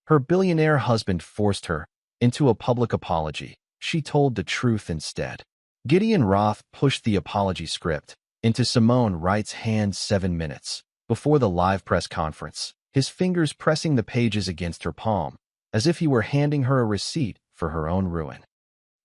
Her billionaire husband forced her into a public apology. She told the truth instead. Gideon Roth pushed the apology script into Simone Wright's hands 7 minutes before the live press conference, his fingers pressing the pages against her palm, as if he were handing her a receipt for her own ruin.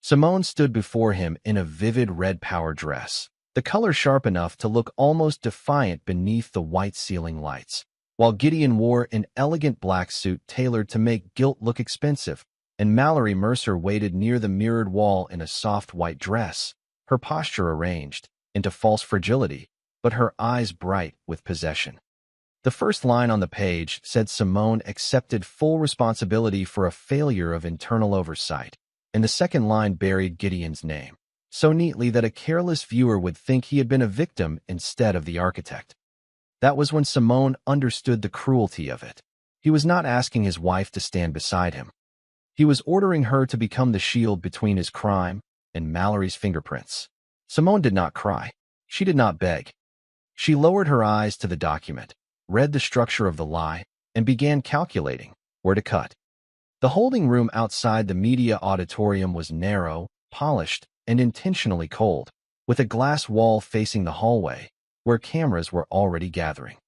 Simone stood before him in a vivid red power dress, the color sharp enough to look almost defiant beneath the white ceiling lights, while Gideon wore an elegant black suit tailored to make guilt look expensive, and Mallory Mercer waited near the mirrored wall in a soft white dress, her posture arranged into false fragility, but her eyes bright with possession. The first line on the page said Simone accepted full responsibility for a failure of internal oversight, and the second line buried Gideon's name, so neatly that a careless viewer would think he had been a victim instead of the architect. That was when Simone understood the cruelty of it. He was not asking his wife to stand beside him. He was ordering her to become the shield between his crime and Mallory's fingerprints. Simone did not cry. She did not beg. She lowered her eyes to the document, read the structure of the lie, and began calculating where to cut. The holding room outside the media auditorium was narrow, polished, and intentionally cold, with a glass wall facing the hallway, where cameras were already gathering.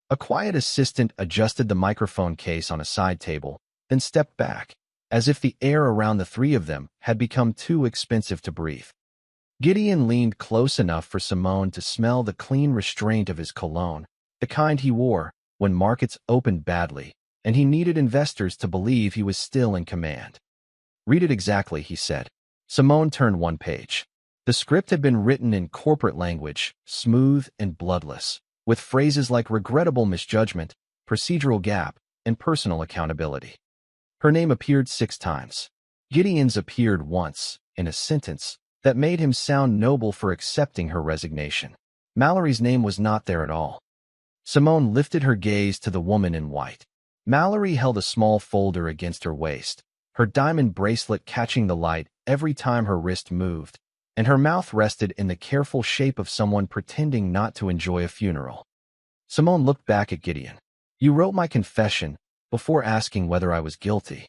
A quiet assistant adjusted the microphone case on a side table, then stepped back, as if the air around the three of them had become too expensive to breathe. Gideon leaned close enough for Simone to smell the clean restraint of his cologne, the kind he wore when markets opened badly, and he needed investors to believe he was still in command. "Read it exactly," he said. Simone turned one page. The script had been written in corporate language, smooth and bloodless, with phrases like regrettable misjudgment, procedural gap, and personal accountability. Her name appeared 6 times. Gideon's appeared once, in a sentence that made him sound noble for accepting her resignation. Mallory's name was not there at all. Simone lifted her gaze to the woman in white. Mallory held a small folder against her waist, her diamond bracelet catching the light every time her wrist moved, and her mouth rested in the careful shape of someone pretending not to enjoy a funeral. Simone looked back at Gideon. "You wrote my confession before asking whether I was guilty."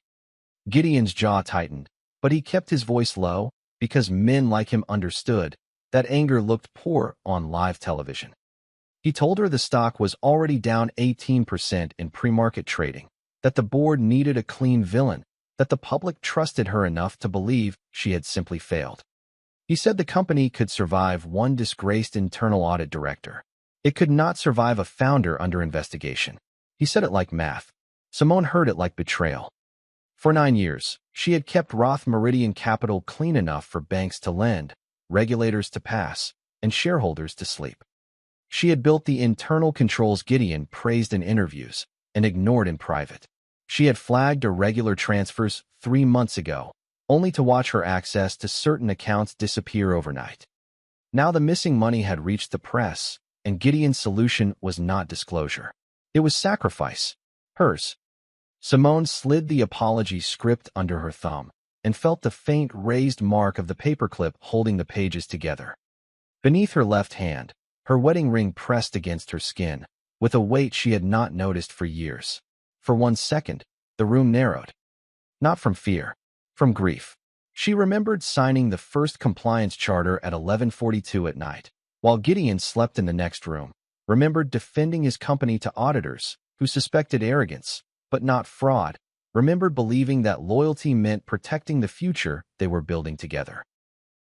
Gideon's jaw tightened, but he kept his voice low because men like him understood that anger looked poor on live television. He told her the stock was already down 18% in pre-market trading, that the board needed a clean villain, that the public trusted her enough to believe she had simply failed. He said the company could survive one disgraced internal audit director. It could not survive a founder under investigation. He said it like math. Simone heard it like betrayal. For 9 years, she had kept Roth Meridian Capital clean enough for banks to lend, regulators to pass, and shareholders to sleep. She had built the internal controls Gideon praised in interviews and ignored in private. She had flagged irregular transfers 3 months ago, only to watch her access to certain accounts disappear overnight. Now the missing money had reached the press, and Gideon's solution was not disclosure. It was sacrifice. Hers. Simone slid the apology script under her thumb and felt the faint raised mark of the paperclip holding the pages together. Beneath her left hand, her wedding ring pressed against her skin, with a weight she had not noticed for years. For 1 second, the room narrowed. Not from fear, from grief. She remembered signing the first compliance charter at 11:42 at night, while Gideon slept in the next room, remembered defending his company to auditors who suspected arrogance, but not fraud, remembered believing that loyalty meant protecting the future they were building together.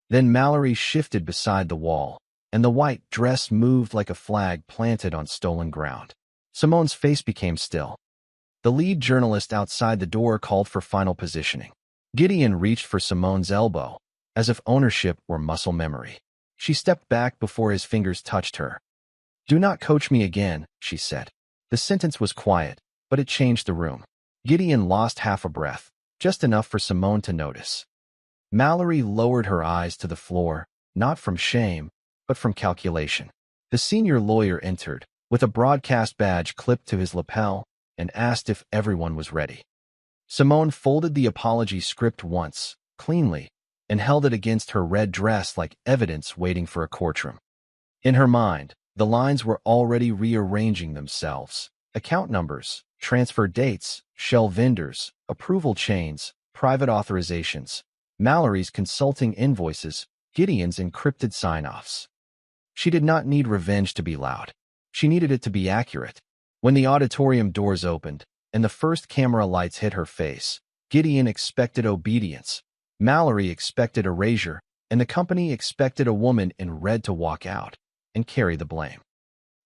Then Mallory shifted beside the wall, and the white dress moved like a flag planted on stolen ground. Simone's face became still. The lead journalist outside the door called for final positioning. Gideon reached for Simone's elbow, as if ownership were muscle memory. She stepped back before his fingers touched her. "Do not coach me again," she said. The sentence was quiet, but it changed the room. Gideon lost half a breath, just enough for Simone to notice. Mallory lowered her eyes to the floor, not from shame, but from calculation. The senior lawyer entered, with a broadcast badge clipped to his lapel, and asked if everyone was ready. Simone folded the apology script once, cleanly, and held it against her red dress like evidence waiting for a courtroom. In her mind, the lines were already rearranging themselves, account numbers, transfer dates, shell vendors, approval chains, private authorizations, Mallory's consulting invoices, Gideon's encrypted sign-offs. She did not need revenge to be loud. She needed it to be accurate. When the auditorium doors opened and the first camera lights hit her face, Gideon expected obedience, Mallory expected erasure, and the company expected a woman in red to walk out and carry the blame.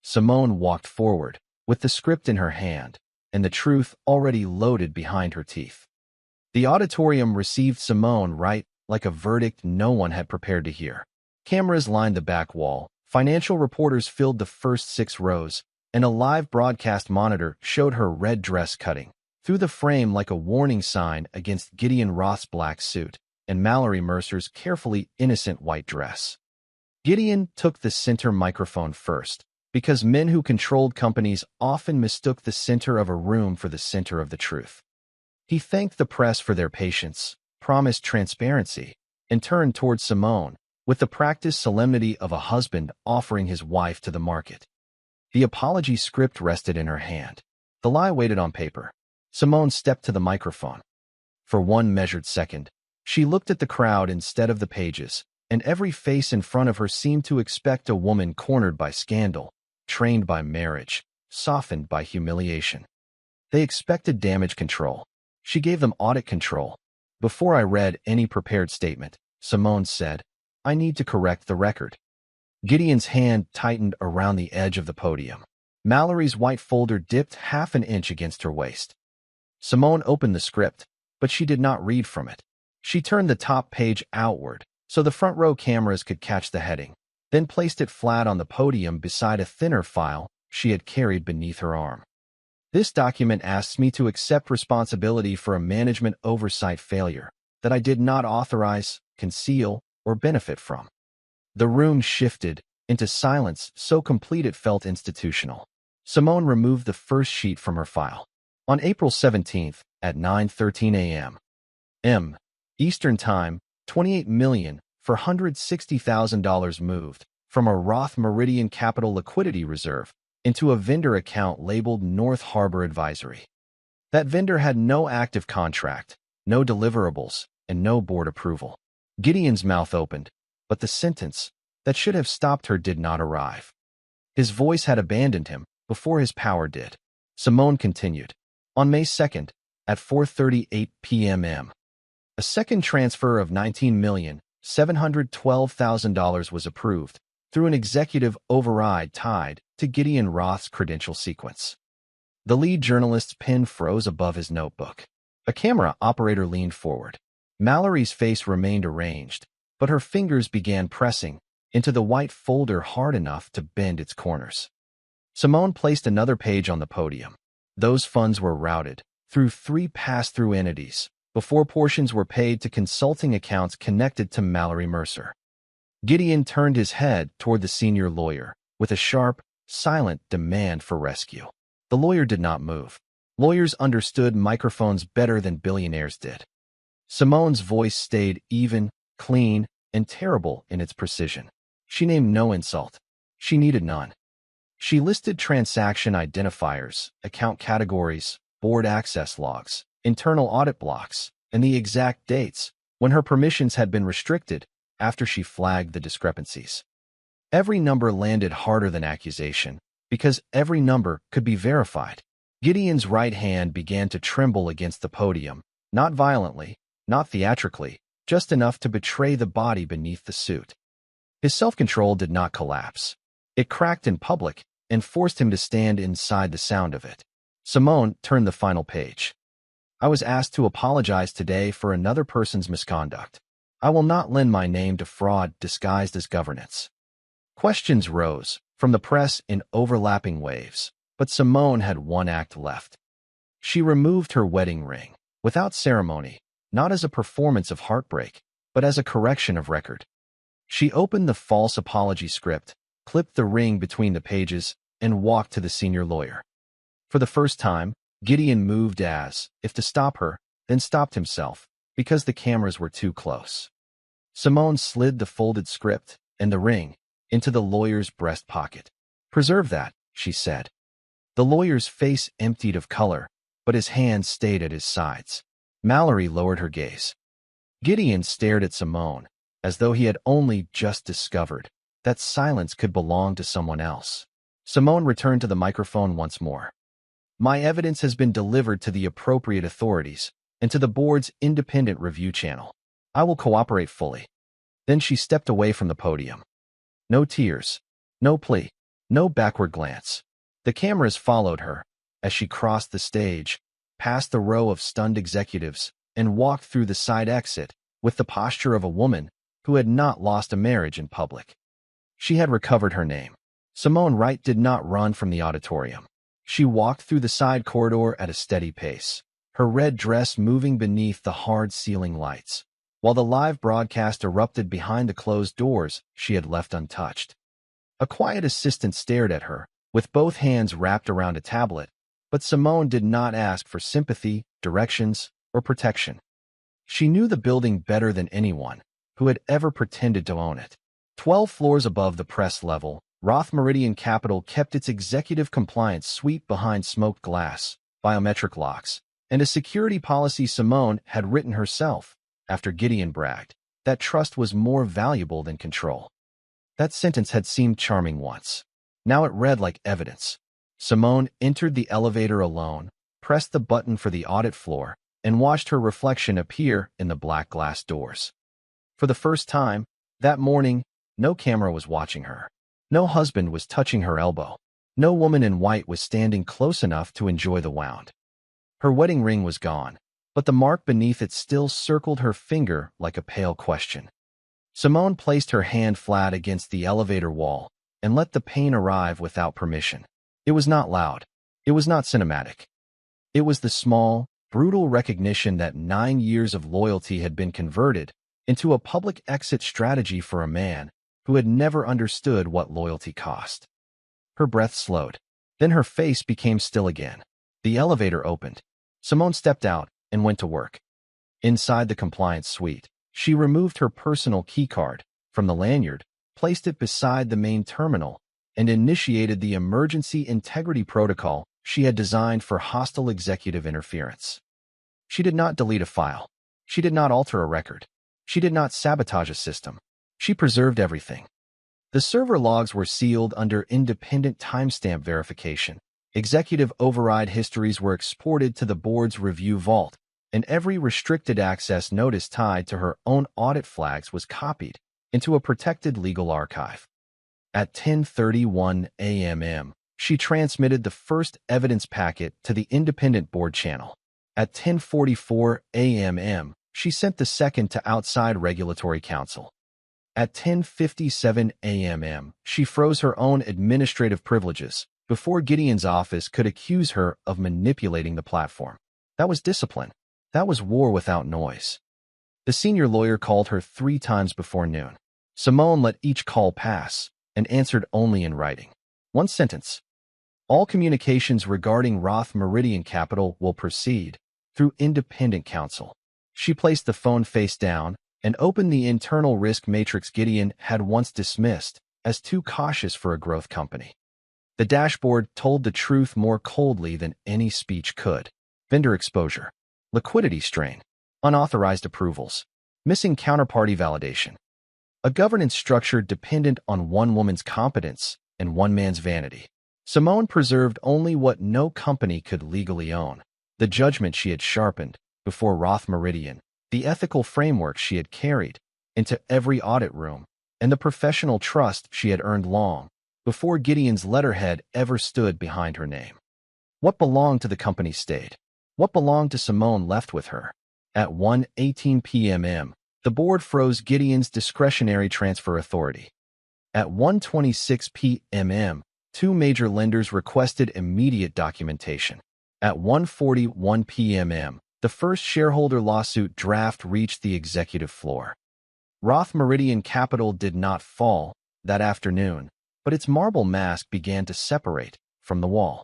Simone walked forward, with the script in her hand and the truth already loaded behind her teeth. The auditorium received Simone right like a verdict no one had prepared to hear. Cameras lined the back wall, financial reporters filled the first 6 rows, and a live broadcast monitor showed her red dress cutting through the frame like a warning sign against Gideon Roth's black suit and Mallory Mercer's carefully innocent white dress. Gideon took the center microphone first, because men who controlled companies often mistook the center of a room for the center of the truth. He thanked the press for their patience, promised transparency, and turned toward Simone with the practiced solemnity of a husband offering his wife to the market. The apology script rested in her hand. The lie waited on paper. Simone stepped to the microphone. For one measured second, she looked at the crowd instead of the pages, and every face in front of her seemed to expect a woman cornered by scandal, trained by marriage, softened by humiliation. They expected damage control. She gave them audit control. Before I read any prepared statement, Simone said, "I need to correct the record." Gideon's hand tightened around the edge of the podium. Mallory's white folder dipped half an inch against her waist. Simone opened the script, but she did not read from it. She turned the top page outward so the front row cameras could catch the heading, then placed it flat on the podium beside a thinner file she had carried beneath her arm. "This document asks me to accept responsibility for a management oversight failure that I did not authorize, conceal, or benefit from." The room shifted into silence so complete it felt institutional. Simone removed the first sheet from her file. On April 17th at 9:13 a.m. Eastern Time, $28,460,000 moved from a Roth Meridian Capital Liquidity Reserve into a vendor account labeled North Harbor Advisory. That vendor had no active contract, no deliverables, and no board approval. Gideon's mouth opened, but the sentence that should have stopped her did not arrive. His voice had abandoned him before his power did. Simone continued. On May 2nd, at 4:38 p.m. A second transfer of $19,712,000 was approved through an executive override tied to Gideon Roth's credential sequence. The lead journalist's pen froze above his notebook. A camera operator leaned forward. Mallory's face remained arranged, but her fingers began pressing into the white folder hard enough to bend its corners. Simone placed another page on the podium. Those funds were routed through 3 pass-through entities before portions were paid to consulting accounts connected to Mallory Mercer. Gideon turned his head toward the senior lawyer with a sharp, silent demand for rescue. The lawyer did not move. Lawyers understood microphones better than billionaires did. Simone's voice stayed even, clean, and terrible in its precision. She named no insult. She needed none. She listed transaction identifiers, account categories, board access logs, internal audit blocks, and the exact dates when her permissions had been restricted after she flagged the discrepancies. Every number landed harder than accusation because every number could be verified. Gideon's right hand began to tremble against the podium, not violently, not theatrically, just enough to betray the body beneath the suit. His self-control did not collapse. It cracked in public and forced him to stand inside the sound of it. Simone turned the final page. "I was asked to apologize today for another person's misconduct. I will not lend my name to fraud disguised as governance." Questions rose from the press in overlapping waves, but Simone had one act left. She removed her wedding ring, without ceremony, not as a performance of heartbreak, but as a correction of record. She opened the false apology script, clipped the ring between the pages, and walked to the senior lawyer. For the first time, Gideon moved as if to stop her, then stopped himself, because the cameras were too close. Simone slid the folded script and the ring into the lawyer's breast pocket. "Preserve that," she said. The lawyer's face emptied of color, but his hands stayed at his sides. Mallory lowered her gaze. Gideon stared at Simone, as though he had only just discovered that silence could belong to someone else. Simone returned to the microphone once more. My evidence has been delivered to the appropriate authorities and to the board's independent review channel. I will cooperate fully. Then she stepped away from the podium. No tears, no plea, no backward glance. The cameras followed her as she crossed the stage, past the row of stunned executives, and walked through the side exit with the posture of a woman who had not lost a marriage in public. She had recovered her name. Simone Wright did not run from the auditorium. She walked through the side corridor at a steady pace, her red dress moving beneath the hard ceiling lights, while the live broadcast erupted behind the closed doors she had left untouched. A quiet assistant stared at her, with both hands wrapped around a tablet, but Simone did not ask for sympathy, directions, or protection. She knew the building better than anyone who had ever pretended to own it. 12 floors above the press level, Roth Meridian Capital kept its executive compliance suite behind smoked glass, biometric locks, and a security policy Simone had written herself after Gideon bragged that trust was more valuable than control. That sentence had seemed charming once. Now it read like evidence. Simone entered the elevator alone, pressed the button for the audit floor, and watched her reflection appear in the black glass doors. For the first time, that morning, no camera was watching her. No husband was touching her elbow. No woman in white was standing close enough to enjoy the wound. Her wedding ring was gone, but the mark beneath it still circled her finger like a pale question. Simone placed her hand flat against the elevator wall and let the pain arrive without permission. It was not loud. It was not cinematic. It was the small, brutal recognition that 9 years of loyalty had been converted into a public exit strategy for a man who had never understood what loyalty cost. Her breath slowed. Then her face became still again. The elevator opened. Simone stepped out and went to work. Inside the compliance suite, she removed her personal keycard from the lanyard, placed it beside the main terminal, and initiated the emergency integrity protocol she had designed for hostile executive interference. She did not delete a file. She did not alter a record. She did not sabotage a system. She preserved everything. The server logs were sealed under independent timestamp verification. Executive override histories were exported to the board's review vault, and every restricted access notice tied to her own audit flags was copied into a protected legal archive. At 10:31 a.m., she transmitted the first evidence packet to the independent board channel. At 10:44 a.m., she sent the second to outside regulatory counsel. At 10:57 a.m., she froze her own administrative privileges before Gideon's office could accuse her of manipulating the platform. That was discipline. That was war without noise. The senior lawyer called her 3 times before noon. Simone let each call pass and answered only in writing. One sentence. All communications regarding Roth Meridian Capital will proceed through independent counsel. She placed the phone face down and opened the internal risk matrix Gideon had once dismissed as too cautious for a growth company. The dashboard told the truth more coldly than any speech could. Vendor exposure, liquidity strain, unauthorized approvals, missing counterparty validation. A governance structure dependent on one woman's competence and one man's vanity. Simone preserved only what no company could legally own: the judgment she had sharpened before Roth Meridian, the ethical framework she had carried into every audit room, and the professional trust she had earned long before Gideon's letterhead ever stood behind her name. What belonged to the company stayed. What belonged to Simone left with her. At 1:18 p.m., the board froze Gideon's discretionary transfer authority. At 1:26 p.m., 2 major lenders requested immediate documentation. At 1:41 p.m., the first shareholder lawsuit draft reached the executive floor. Roth Meridian Capital did not fall that afternoon, but its marble mask began to separate from the wall.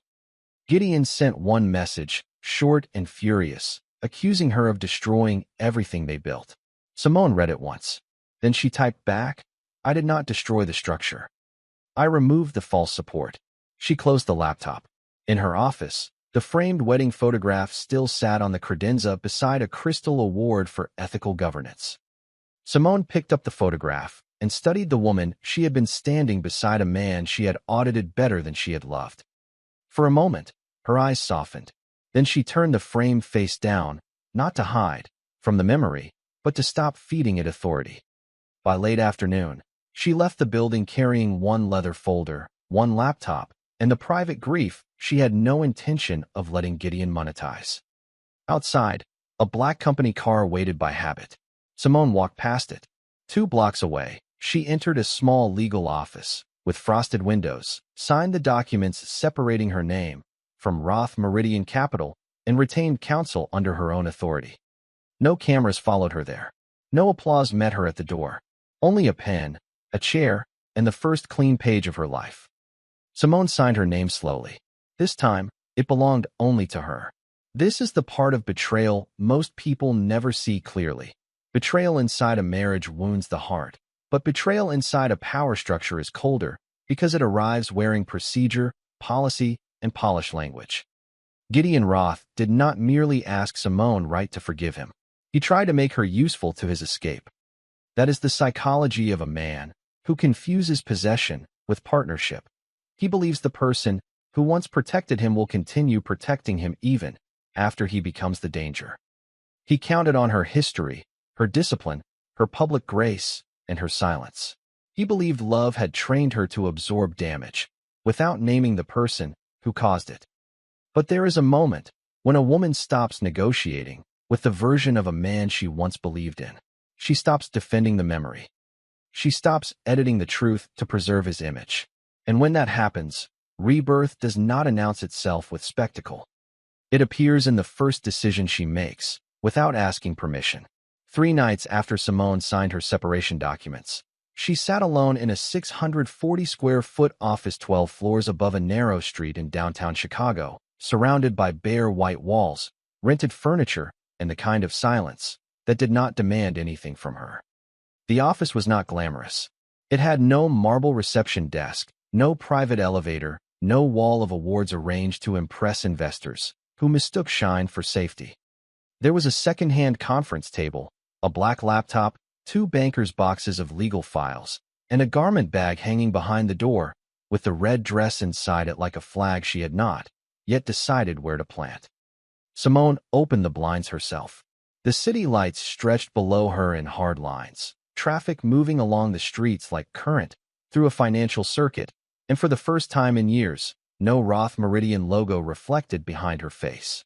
Gideon sent one message, short and furious, accusing her of destroying everything they built. Simone read it once. Then she typed back, "I did not destroy the structure. I removed the false support." She closed the laptop. In her office, the framed wedding photograph still sat on the credenza beside a crystal award for ethical governance. Simone picked up the photograph and studied the woman she had been standing beside, a man she had audited better than she had loved. For a moment, her eyes softened. Then she turned the frame face down, not to hide from the memory, but to stop feeding it authority. By late afternoon, she left the building carrying one leather folder, one laptop, and the private grief she had no intention of letting Gideon monetize. Outside, a black company car waited by habit. Simone walked past it. 2 blocks away, she entered a small legal office with frosted windows, signed the documents separating her name from Roth Meridian Capital, and retained counsel under her own authority. No cameras followed her there. No applause met her at the door. Only a pen, a chair, and the first clean page of her life. Simone signed her name slowly. This time, it belonged only to her. This is the part of betrayal most people never see clearly. Betrayal inside a marriage wounds the heart, but betrayal inside a power structure is colder because it arrives wearing procedure, policy, and polished language. Gideon Roth did not merely ask Simone Wright to forgive him. He tried to make her useful to his escape. That is the psychology of a man who confuses possession with partnership. He believes the person who once protected him will continue protecting him even after he becomes the danger. He counted on her history, her discipline, her public grace, and her silence. He believed love had trained her to absorb damage without naming the person who caused it. But there is a moment when a woman stops negotiating with the version of a man she once believed in. She stops defending the memory. She stops editing the truth to preserve his image. And when that happens, rebirth does not announce itself with spectacle. It appears in the first decision she makes, without asking permission. 3 nights after Simone signed her separation documents, she sat alone in a 640-square-foot office 12 floors above a narrow street in downtown Chicago, surrounded by bare white walls, rented furniture, and the kind of silence that did not demand anything from her. The office was not glamorous. It had no marble reception desk, no private elevator, no wall of awards arranged to impress investors who mistook shine for safety. There was a second-hand conference table, a black laptop, 2 banker's boxes of legal files, and a garment bag hanging behind the door, with the red dress inside it like a flag she had not yet decided where to plant. Simone opened the blinds herself. The city lights stretched below her in hard lines, traffic moving along the streets like current through a financial circuit, and for the first time in years, no Roth Meridian logo reflected behind her face.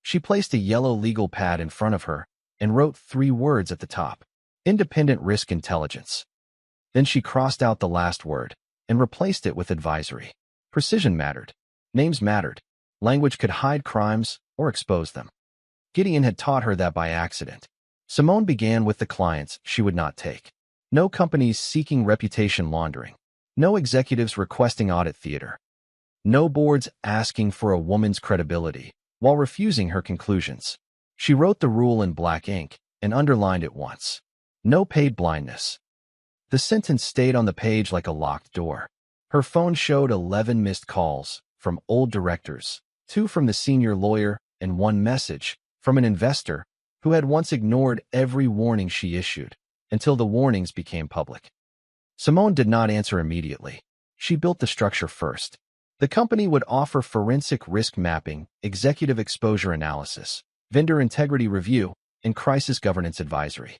She placed a yellow legal pad in front of her and wrote 3 words at the top: Independent Risk Intelligence. Then she crossed out the last word and replaced it with advisory. Precision mattered. Names mattered. Language could hide crimes or expose them. Gideon had taught her that by accident. Simone began with the clients she would not take. No companies seeking reputation laundering. No executives requesting audit theater. No boards asking for a woman's credibility while refusing her conclusions. She wrote the rule in black ink and underlined it once. No paid blindness. The sentence stayed on the page like a locked door. Her phone showed 11 missed calls from old directors, 2 from the senior lawyer, and 1 message from an investor who had once ignored every warning she issued until the warnings became public. Simone did not answer immediately. She built the structure first. The company would offer forensic risk mapping, executive exposure analysis, vendor integrity review, and crisis governance advisory.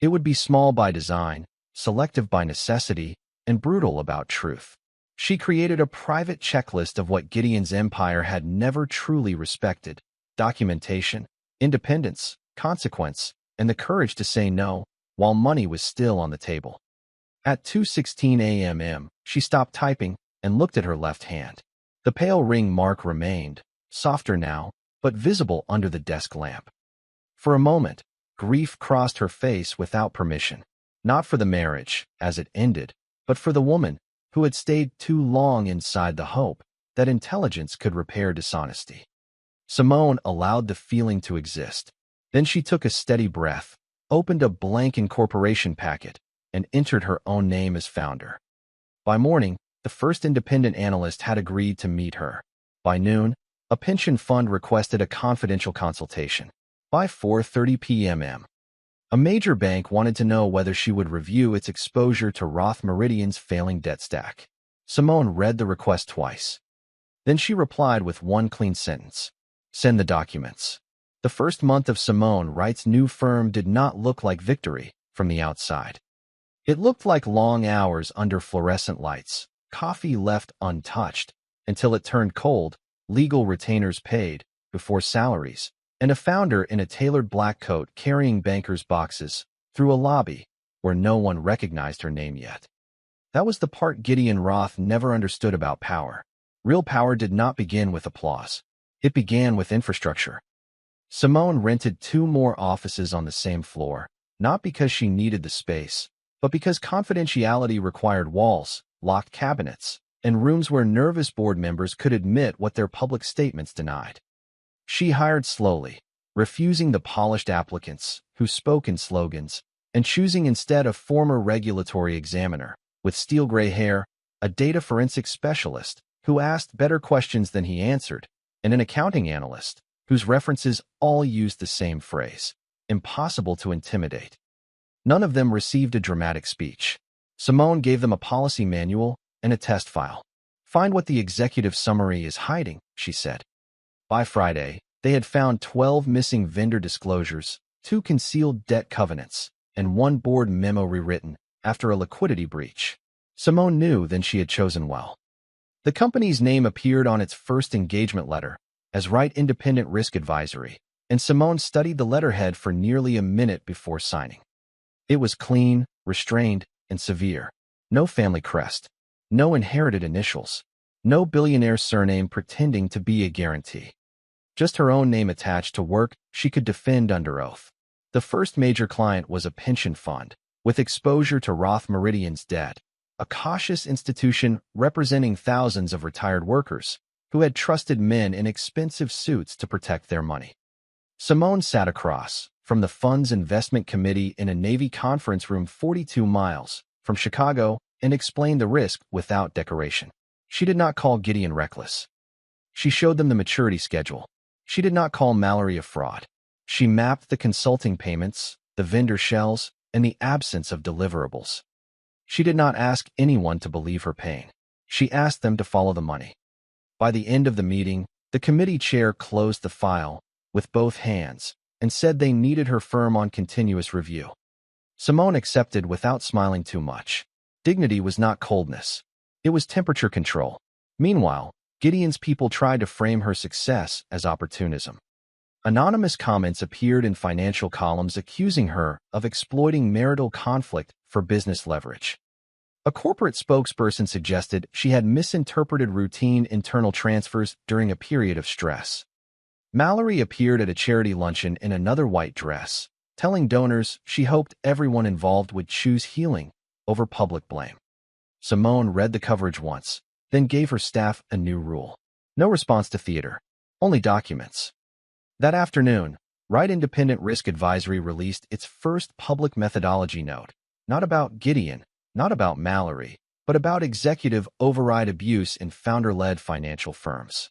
It would be small by design, selective by necessity, and brutal about truth. She created a private checklist of what Gideon's empire had never truly respected: documentation, independence, consequence, and the courage to say no while money was still on the table. At 2:16 a.m., she stopped typing and looked at her left hand. The pale ring mark remained, softer now, but visible under the desk lamp. For a moment, grief crossed her face without permission, not for the marriage, as it ended, but for the woman who had stayed too long inside the hope that intelligence could repair dishonesty. Simone allowed the feeling to exist. Then she took a steady breath, opened a blank incorporation packet, and entered her own name as founder. By morning, the first independent analyst had agreed to meet her. By noon, a pension fund requested a confidential consultation. By 4:30 p.m., a major bank wanted to know whether she would review its exposure to Roth Meridian's failing debt stack. Simone read the request twice. Then she replied with one clean sentence: "Send the documents." The first month of Simone Wright's new firm did not look like victory from the outside. It looked like long hours under fluorescent lights, coffee left untouched until it turned cold, legal retainers paid before salaries, and a founder in a tailored black coat carrying bankers' boxes through a lobby where no one recognized her name yet. That was the part Gideon Roth never understood about power. Real power did not begin with applause. It began with infrastructure. Simone rented 2 more offices on the same floor, not because she needed the space, but because confidentiality required walls, locked cabinets, and rooms where nervous board members could admit what their public statements denied. She hired slowly, refusing the polished applicants who spoke in slogans, and choosing instead a former regulatory examiner with steel gray hair, a data forensics specialist who asked better questions than he answered, and an accounting analyst whose references all used the same phrase: impossible to intimidate. None of them received a dramatic speech. Simone gave them a policy manual and a test file. "Find what the executive summary is hiding," she said. By Friday, they had found 12 missing vendor disclosures, 2 concealed debt covenants, and 1 board memo rewritten after a liquidity breach. Simone knew then she had chosen well. The company's name appeared on its first engagement letter as Wright Independent Risk Advisory, and Simone studied the letterhead for nearly a minute before signing. It was clean, restrained, and severe. No family crest, no inherited initials, no billionaire surname pretending to be a guarantee. Just her own name attached to work she could defend under oath. The first major client was a pension fund with exposure to Roth Meridian's debt, a cautious institution representing thousands of retired workers who had trusted men in expensive suits to protect their money. Simone sat across from the fund's investment committee in a Navy conference room 42 miles from Chicago and explained the risk without decoration. She did not call Gideon reckless. She showed them the maturity schedule. She did not call Mallory a fraud. She mapped the consulting payments, the vendor shells, and the absence of deliverables. She did not ask anyone to believe her pain. She asked them to follow the money. By the end of the meeting, the committee chair closed the file with both hands and said they needed her firm on continuous review. Simone accepted without smiling too much. Dignity was not coldness. It was temperature control. Meanwhile, Gideon's people tried to frame her success as opportunism. Anonymous comments appeared in financial columns accusing her of exploiting marital conflict for business leverage. A corporate spokesperson suggested she had misinterpreted routine internal transfers during a period of stress. Mallory appeared at a charity luncheon in another white dress, telling donors she hoped everyone involved would choose healing over public blame. Simone read the coverage once, then gave her staff a new rule: no response to theater, only documents. That afternoon, Wright Independent Risk Advisory released its first public methodology note, not about Gideon, not about Mallory, but about executive override abuse in founder-led financial firms.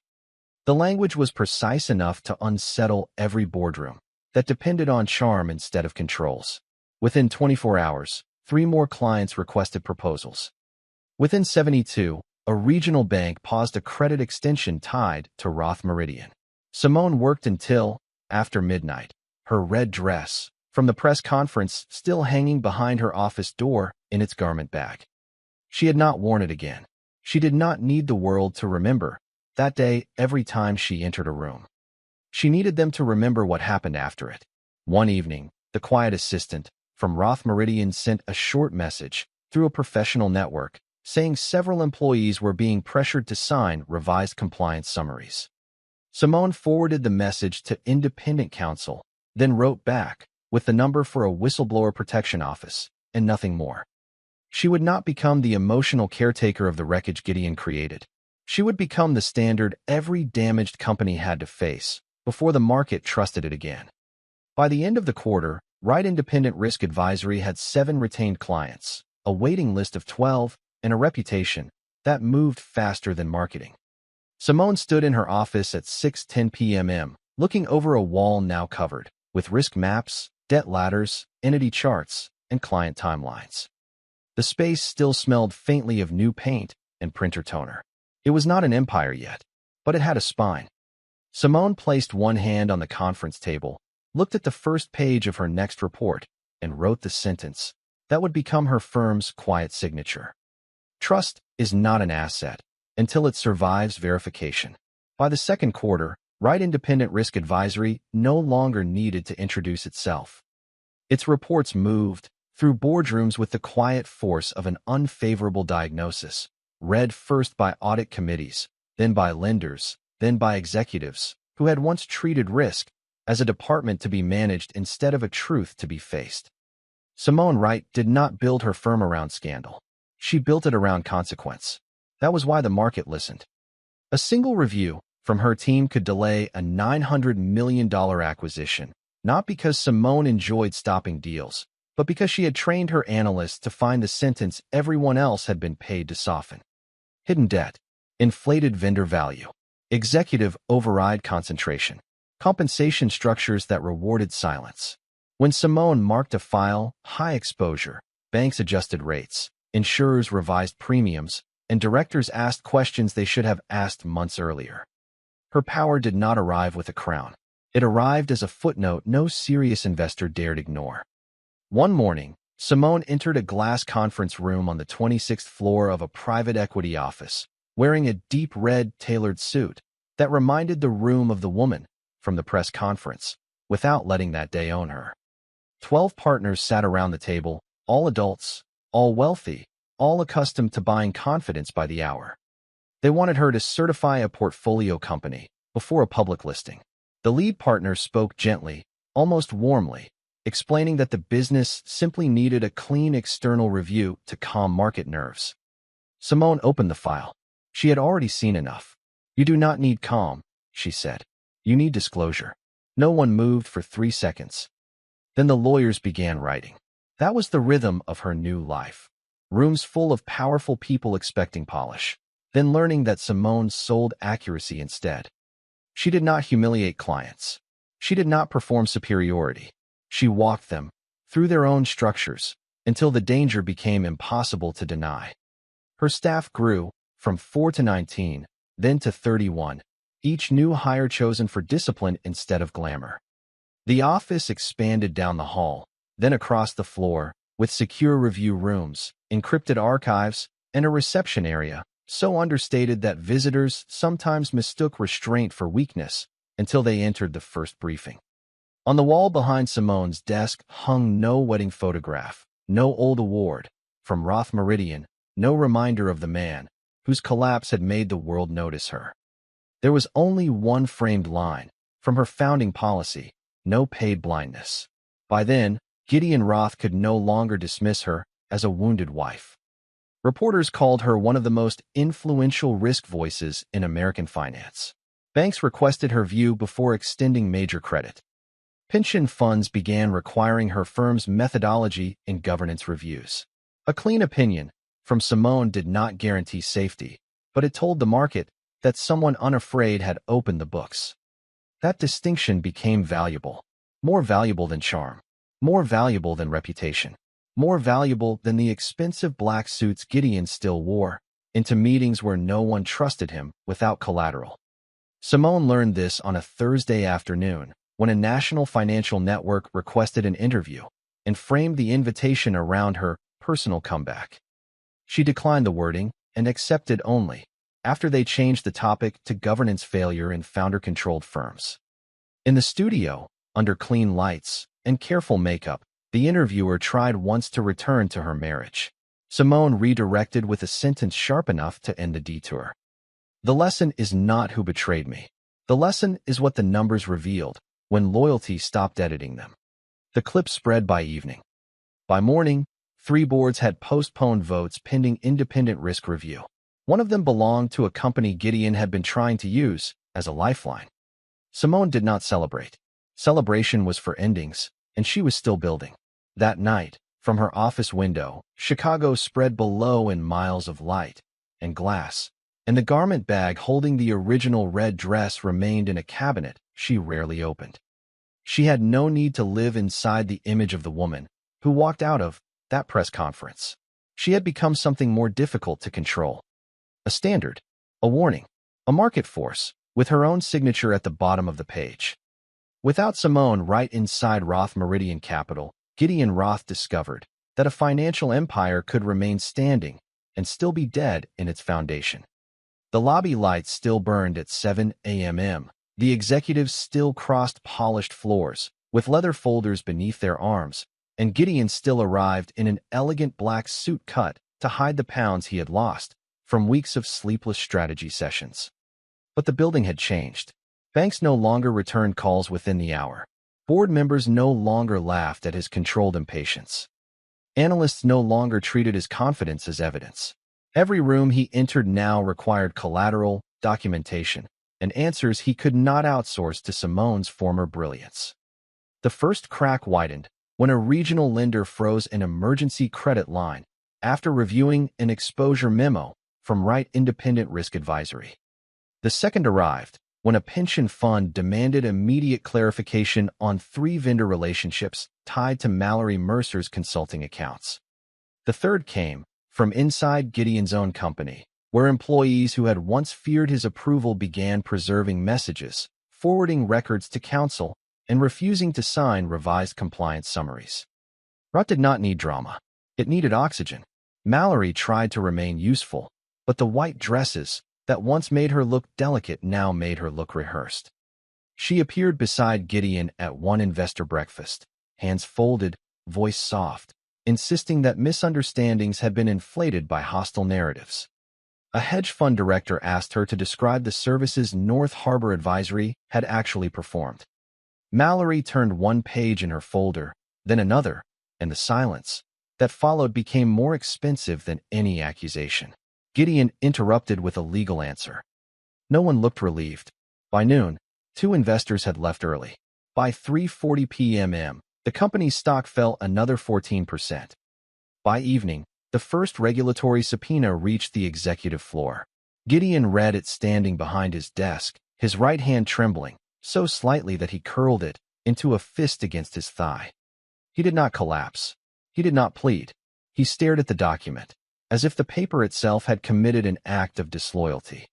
The language was precise enough to unsettle every boardroom that depended on charm instead of controls. Within 24 hours, 3 more clients requested proposals. Within 72, a regional bank paused a credit extension tied to Roth Meridian. Simone worked until after midnight, her red dress from the press conference still hanging behind her office door in its garment bag. She had not worn it again. She did not need the world to remember that day every time she entered a room. She needed them to remember what happened after it. One evening, the quiet assistant from Roth Meridian sent a short message through a professional network saying several employees were being pressured to sign revised compliance summaries. Simone forwarded the message to independent counsel, then wrote back with the number for a whistleblower protection office, and nothing more. She would not become the emotional caretaker of the wreckage Gideon created. She would become the standard every damaged company had to face before the market trusted it again. By the end of the quarter, Wright Independent Risk Advisory had 7 retained clients, a waiting list of 12, and a reputation that moved faster than marketing. Simone stood in her office at 6:10 p.m., looking over a wall now covered with risk maps, debt ladders, entity charts, and client timelines. The space still smelled faintly of new paint and printer toner. It was not an empire yet, but it had a spine. Simone placed one hand on the conference table, looked at the first page of her next report, and wrote the sentence that would become her firm's quiet signature. Trust is not an asset until it survives verification. By the second quarter, Wright Independent Risk Advisory no longer needed to introduce itself. Its reports moved through boardrooms with the quiet force of an unfavorable diagnosis, read first by audit committees, then by lenders, then by executives who had once treated risk as a department to be managed instead of a truth to be faced. Simone Wright did not build her firm around scandal. She built it around consequence. That was why the market listened. A single review from her team could delay a $900 million acquisition, not because Simone enjoyed stopping deals, but because she had trained her analysts to find the sentence everyone else had been paid to soften. Hidden debt, inflated vendor value, executive override concentration, compensation structures that rewarded silence. When Simone marked a file, high exposure, banks adjusted rates, insurers revised premiums, and directors asked questions they should have asked months earlier. Her power did not arrive with a crown. It arrived as a footnote no serious investor dared ignore. One morning, Simone entered a glass conference room on the 26th floor of a private equity office, wearing a deep red tailored suit that reminded the room of the woman from the press conference, without letting that day own her. 12 partners sat around the table, all adults, all wealthy, all accustomed to buying confidence by the hour. They wanted her to certify a portfolio company before a public listing. The lead partner spoke gently, almost warmly, explaining that the business simply needed a clean external review to calm market nerves. Simone opened the file. She had already seen enough. "You do not need calm," she said. "You need disclosure." No one moved for 3 seconds. Then the lawyers began writing. That was the rhythm of her new life. Rooms full of powerful people expecting polish, then learning that Simone sold accuracy instead. She did not humiliate clients. She did not perform superiority. She walked them through their own structures until the danger became impossible to deny. Her staff grew from 4 to 19, then to 31, each new hire chosen for discipline instead of glamour. The office expanded down the hall, then across the floor, with secure review rooms, encrypted archives, and a reception area so understated that visitors sometimes mistook restraint for weakness until they entered the first briefing. On the wall behind Simone's desk hung no wedding photograph, no old award from Roth Meridian, no reminder of the man whose collapse had made the world notice her. There was only one framed line from her founding policy: no paid blindness. By then, Gideon Roth could no longer dismiss her as a wounded wife. Reporters called her one of the most influential risk voices in American finance. Banks requested her view before extending major credit. Pension funds began requiring her firm's methodology in governance reviews. A clean opinion from Simone did not guarantee safety, but it told the market that someone unafraid had opened the books. That distinction became valuable, more valuable than charm, more valuable than reputation, more valuable than the expensive black suits Gideon still wore into meetings where no one trusted him without collateral. Simone learned this on a Thursday afternoon when a national financial network requested an interview and framed the invitation around her personal comeback. She declined the wording and accepted only after they changed the topic to governance failure in founder-controlled firms. In the studio, under clean lights and careful makeup, the interviewer tried once to return to her marriage. Simone redirected with a sentence sharp enough to end the detour. "The lesson is not who betrayed me. The lesson is what the numbers revealed when loyalty stopped editing them." The clip spread by evening. By morning, 3 boards had postponed votes pending independent risk review. One of them belonged to a company Gideon had been trying to use as a lifeline. Simone did not celebrate. Celebration was for endings, and she was still building. That night, from her office window, Chicago spread below in miles of light and glass. and the garment bag holding the original red dress remained in a cabinet she rarely opened. She had no need to live inside the image of the woman who walked out of that press conference. She had become something more difficult to control. A standard, a warning, a market force, with her own signature at the bottom of the page. Without Simone right inside Roth Meridian Capital, Gideon Roth discovered that a financial empire could remain standing and still be dead in its foundation. The lobby lights still burned at 7 a.m. The executives still crossed polished floors, with leather folders beneath their arms, and Gideon still arrived in an elegant black suit cut to hide the pounds he had lost from weeks of sleepless strategy sessions. But the building had changed. Banks no longer returned calls within the hour. Board members no longer laughed at his controlled impatience. Analysts no longer treated his confidence as evidence. Every room he entered now required collateral, documentation, and answers he could not outsource to Simone's former brilliance. The first crack widened when a regional lender froze an emergency credit line after reviewing an exposure memo from Wright Independent Risk Advisory. The second arrived when a pension fund demanded immediate clarification on 3 vendor relationships tied to Mallory Mercer's consulting accounts. The third came from inside Gideon's own company, where employees who had once feared his approval began preserving messages, forwarding records to counsel, and refusing to sign revised compliance summaries. Roth did not need drama. It needed oxygen. Mallory tried to remain useful, but the white dresses that once made her look delicate now made her look rehearsed. She appeared beside Gideon at one investor breakfast, hands folded, voice soft, insisting that misunderstandings had been inflated by hostile narratives. A hedge fund director asked her to describe the services North Harbor Advisory had actually performed. Mallory turned one page in her folder, then another, and the silence that followed became more expensive than any accusation. Gideon interrupted with a legal answer. No one looked relieved. By noon, 2 investors had left early. By 3:40 p.m., the company's stock fell another 14%. By evening, the first regulatory subpoena reached the executive floor. Gideon read it standing behind his desk, his right hand trembling, so slightly that he curled it into a fist against his thigh. He did not collapse. He did not plead. He stared at the document, as if the paper itself had committed an act of disloyalty.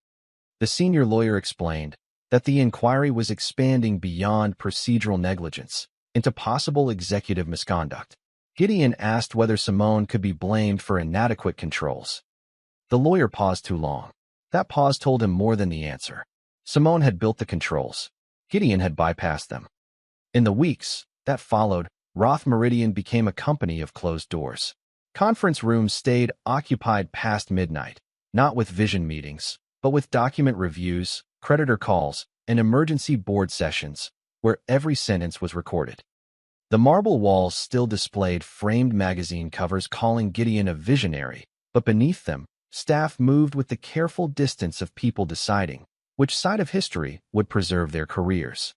The senior lawyer explained that the inquiry was expanding beyond procedural negligence into possible executive misconduct. Gideon asked whether Simone could be blamed for inadequate controls. The lawyer paused too long. That pause told him more than the answer. Simone had built the controls. Gideon had bypassed them. In the weeks that followed, Roth Meridian became a company of closed doors. Conference rooms stayed occupied past midnight, not with vision meetings, but with document reviews, creditor calls, and emergency board sessions, where every sentence was recorded. The marble walls still displayed framed magazine covers calling Gideon a visionary, but beneath them, staff moved with the careful distance of people deciding which side of history would preserve their careers.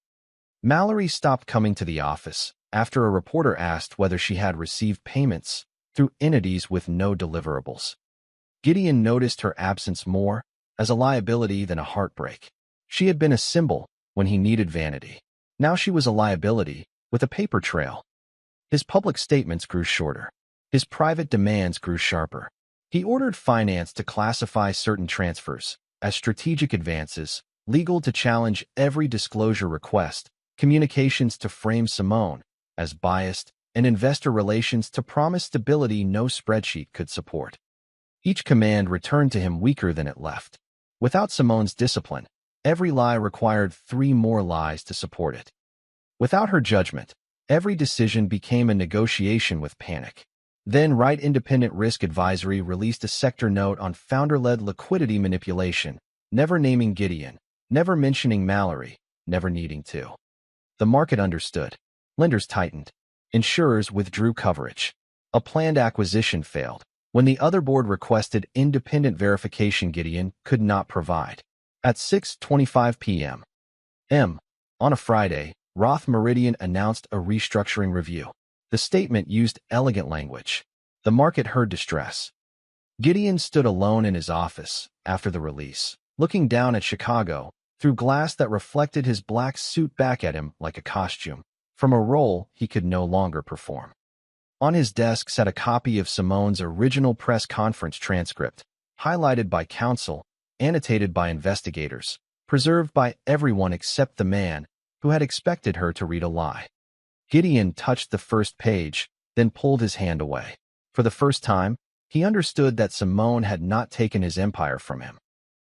Mallory stopped coming to the office after a reporter asked whether she had received payments through entities with no deliverables. Gideon noticed her absence more as a liability than a heartbreak. She had been a symbol when he needed vanity. Now she was a liability with a paper trail. His public statements grew shorter. His private demands grew sharper. He ordered finance to classify certain transfers as strategic advances, legal to challenge every disclosure request, communications to frame Simone as biased, and investor relations to promise stability no spreadsheet could support. Each command returned to him weaker than it left. Without Simone's discipline, every lie required 3 more lies to support it. Without her judgment, every decision became a negotiation with panic. Then Wright Independent Risk Advisory released a sector note on founder-led liquidity manipulation, never naming Gideon, never mentioning Mallory, never needing to. The market understood. Lenders tightened. Insurers withdrew coverage. A planned acquisition failed. When the other board requested independent verification Gideon could not provide. At 6:25 p.m. on a Friday, Roth Meridian announced a restructuring review. The statement used elegant language. The market heard distress. Gideon stood alone in his office after the release, looking down at Chicago through glass that reflected his black suit back at him like a costume from a role he could no longer perform. On his desk sat a copy of Simone's original press conference transcript, highlighted by counsel, annotated by investigators, preserved by everyone except the man who had expected her to read a lie. Gideon touched the first page, then pulled his hand away. For the first time, he understood that Simone had not taken his empire from him.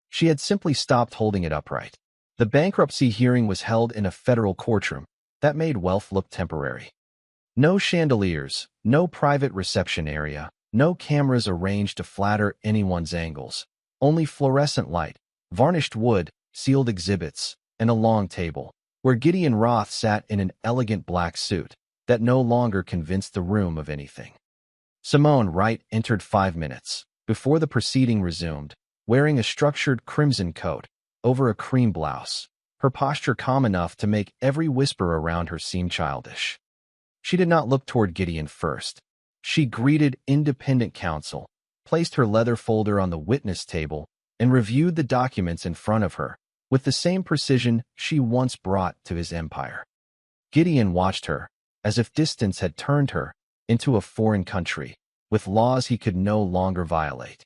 She had simply stopped holding it upright. The bankruptcy hearing was held in a federal courtroom that made wealth look temporary. No chandeliers, no private reception area, no cameras arranged to flatter anyone's angles, only fluorescent light, varnished wood, sealed exhibits, and a long table, where Gideon Roth sat in an elegant black suit that no longer convinced the room of anything. Simone Wright entered 5 minutes before the proceeding resumed, wearing a structured crimson coat over a cream blouse, her posture calm enough to make every whisper around her seem childish. She did not look toward Gideon first. She greeted independent counsel, placed her leather folder on the witness table, and reviewed the documents in front of her with the same precision she once brought to his empire. Gideon watched her, as if distance had turned her into a foreign country, with laws he could no longer violate.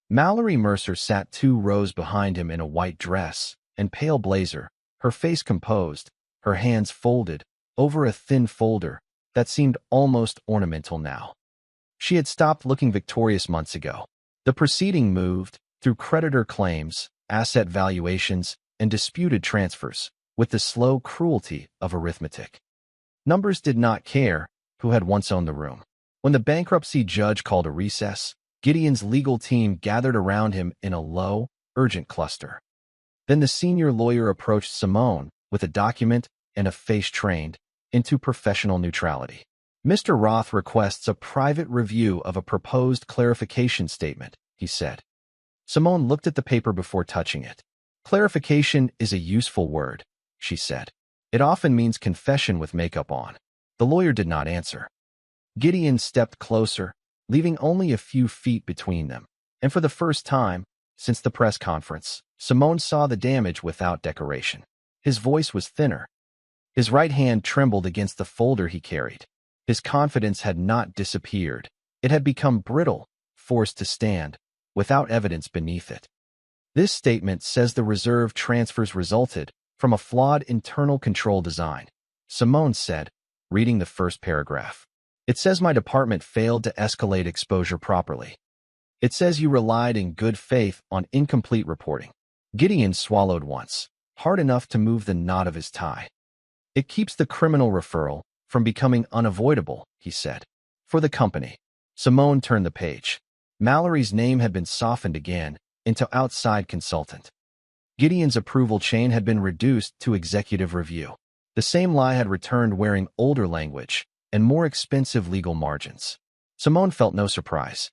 Mallory Mercer sat 2 rows behind him in a white dress and pale blazer, her face composed, her hands folded over a thin folder that seemed almost ornamental now. She had stopped looking victorious months ago. The proceeding moved through creditor claims, asset valuations, and disputed transfers with the slow cruelty of arithmetic. Numbers did not care who had once owned the room. When the bankruptcy judge called a recess, Gideon's legal team gathered around him in a low, urgent cluster. Then the senior lawyer approached Simone with a document and a face trained into professional neutrality. Mr. Roth requests a private review of a proposed clarification statement, he said. Simone looked at the paper before touching it. Clarification is a useful word, she said. It often means confession with makeup on. The lawyer did not answer. Gideon stepped closer, leaving only a few feet between them, and for the first time since the press conference, Simone saw the damage without decoration. His voice was thinner. His right hand trembled against the folder he carried. His confidence had not disappeared. It had become brittle, forced to stand, without evidence beneath it. This statement says the reserve transfers resulted from a flawed internal control design, Simone said, reading the first paragraph. It says my department failed to escalate exposure properly. It says you relied in good faith on incomplete reporting. Gideon swallowed once, hard enough to move the knot of his tie. It keeps the criminal referral from becoming unavoidable, he said. For the company. Simone turned the page. Mallory's name had been softened again into outside consultant. Gideon's approval chain had been reduced to executive review. The same lie had returned wearing older language and more expensive legal margins. Simone felt no surprise.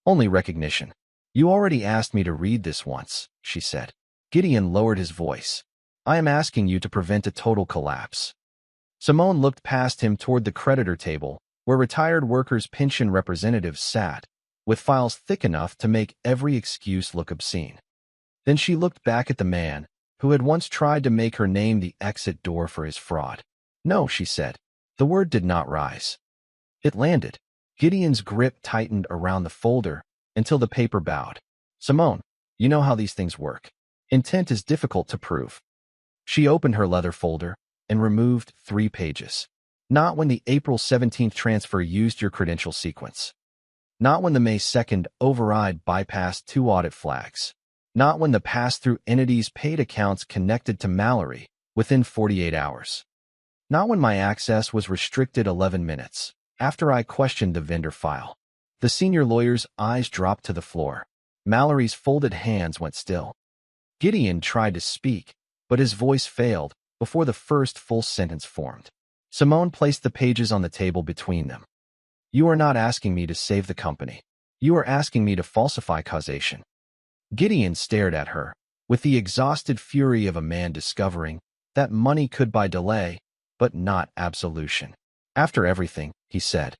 Only recognition. You already asked me to read this once, she said. Gideon lowered his voice. I am asking you to prevent a total collapse. Simone looked past him toward the creditor table, where retired workers' pension representatives sat, with files thick enough to make every excuse look obscene. Then she looked back at the man who had once tried to make her name the exit door for his fraud. No, she said. The word did not rise. It landed. Gideon's grip tightened around the folder until the paper bowed. Simone, you know how these things work. Intent is difficult to prove. She opened her leather folder and removed 3 pages. Not when the April 17th transfer used your credential sequence. Not when the May 2nd override bypassed 2 audit flags. Not when the pass-through entities paid accounts connected to Mallory within 48 hours. Not when my access was restricted 11 minutes after I questioned the vendor file. The senior lawyer's eyes dropped to the floor. Mallory's folded hands went still. Gideon tried to speak, but his voice failed before the first full sentence formed. Simone placed the pages on the table between them. You are not asking me to save the company. You are asking me to falsify causation. Gideon stared at her with the exhausted fury of a man discovering that money could buy delay, but not absolution. After everything, he said.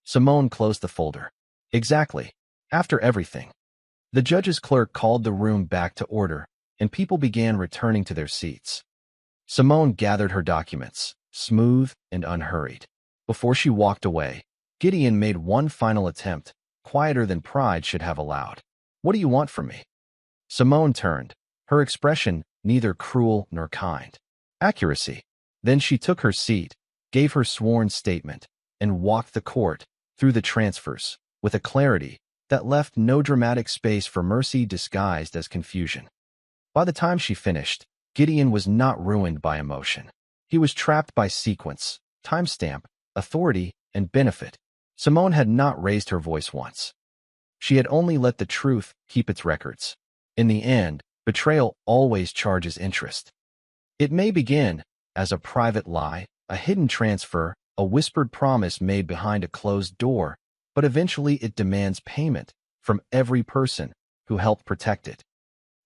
Simone closed the folder. Exactly. After everything. The judge's clerk called the room back to order, and people began returning to their seats. Simone gathered her documents, smooth and unhurried. Before she walked away, Gideon made one final attempt, quieter than pride should have allowed. "What do you want from me?" Simone turned, her expression neither cruel nor kind. "Accuracy." Then she took her seat, gave her sworn statement, and walked the court through the transfers with a clarity that left no dramatic space for mercy disguised as confusion. By the time she finished, Gideon was not ruined by emotion. He was trapped by sequence, timestamp, authority, and benefit. Simone had not raised her voice once. She had only let the truth keep its records. In the end, betrayal always charges interest. It may begin as a private lie, a hidden transfer, a whispered promise made behind a closed door, but eventually it demands payment from every person who helped protect it.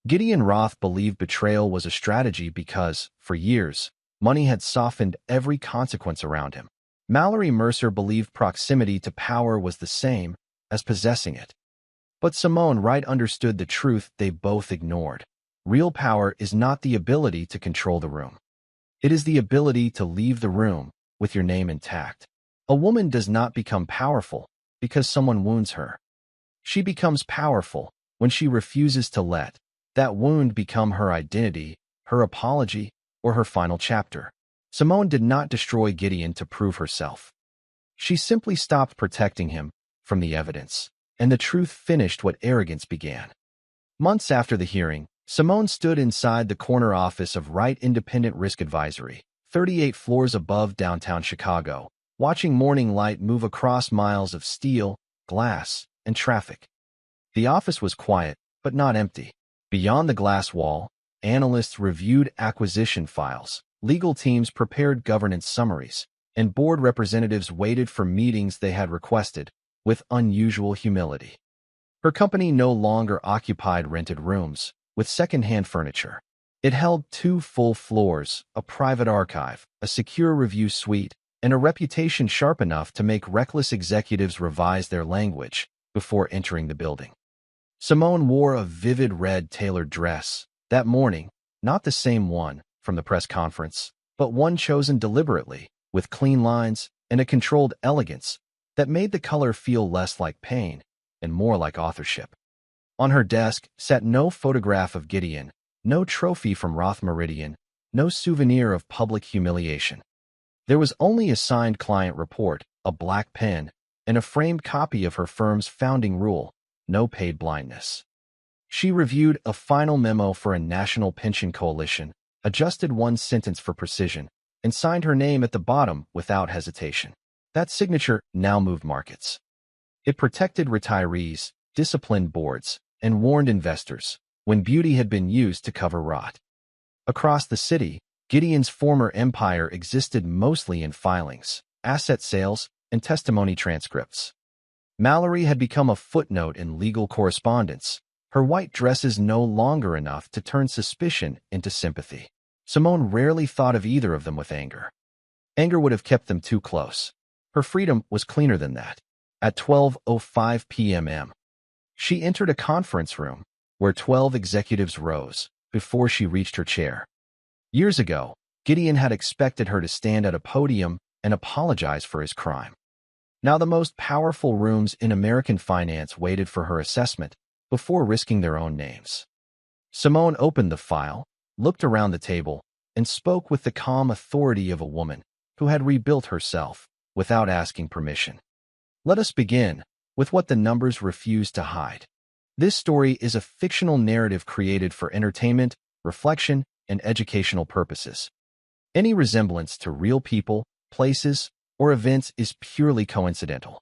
Gideon Roth believed betrayal was a strategy because, for years, money had softened every consequence around him. Mallory Mercer believed proximity to power was the same as possessing it. But Simone Wright understood the truth they both ignored. Real power is not the ability to control the room. It is the ability to leave the room with your name intact. A woman does not become powerful because someone wounds her. She becomes powerful when she refuses to let that wound become her identity, her apology, or her final chapter. Simone did not destroy Gideon to prove herself. She simply stopped protecting him from the evidence, and the truth finished what arrogance began. Months after the hearing, Simone stood inside the corner office of Wright Independent Risk Advisory, 38 floors above downtown Chicago, watching morning light move across miles of steel, glass, and traffic. The office was quiet, but not empty. Beyond the glass wall, analysts reviewed acquisition files, legal teams prepared governance summaries, and board representatives waited for meetings they had requested with unusual humility. Her company no longer occupied rented rooms with second-hand furniture. It held 2 full floors, a private archive, a secure review suite, and a reputation sharp enough to make reckless executives revise their language before entering the building. Simone wore a vivid red tailored dress that morning, not the same one from the press conference, but one chosen deliberately, with clean lines and a controlled elegance that made the color feel less like pain and more like authorship. On her desk sat no photograph of Gideon, no trophy from Roth Meridian, no souvenir of public humiliation. There was only a signed client report, a black pen, and a framed copy of her firm's founding rule: no paid blindness. She reviewed a final memo for a national pension coalition, adjusted one sentence for precision, and signed her name at the bottom without hesitation. That signature now moved markets. It protected retirees, disciplined boards, and warned investors when beauty had been used to cover rot. Across the city, Gideon's former empire existed mostly in filings, asset sales, and testimony transcripts. Mallory had become a footnote in legal correspondence, her white dresses no longer enough to turn suspicion into sympathy. Simone rarely thought of either of them with anger. Anger would have kept them too close. Her freedom was cleaner than that. At 12:05 p.m., she entered a conference room where 12 executives rose before she reached her chair. Years ago, Gideon had expected her to stand at a podium and apologize for his crime. Now the most powerful rooms in American finance waited for her assessment before risking their own names. Simone opened the file, looked around the table, and spoke with the calm authority of a woman who had rebuilt herself without asking permission. Let us begin with what the numbers refuse to hide. This story is a fictional narrative created for entertainment, reflection, and educational purposes. Any resemblance to real people, places, or events is purely coincidental.